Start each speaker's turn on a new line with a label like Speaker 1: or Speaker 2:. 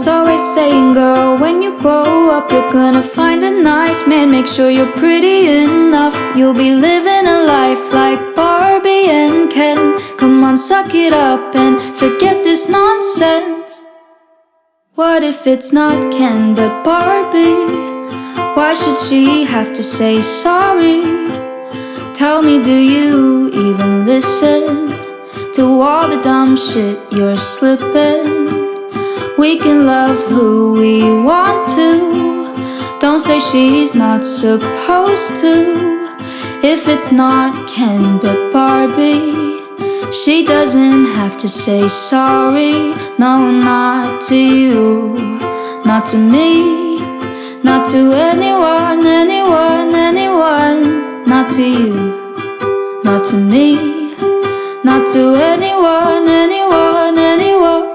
Speaker 1: Dad's always saying, girl, when you grow up, you're gonna find a nice man. Make sure you're pretty enough. You'll be living a life like Barbie and Ken. Come on, suck it up and forget this nonsense. What if it's not Ken but Barbie? Why should she have to say sorry? Tell me, do you even listen to all the dumb shit you're slipping? We can love who we want to. Don't say she's not supposed to. If it's not Ken but Barbie, she doesn't have to say sorry. No, not to you, not to me, not to anyone, anyone, anyone. Not to you, not to me, not to anyone, anyone, anyone.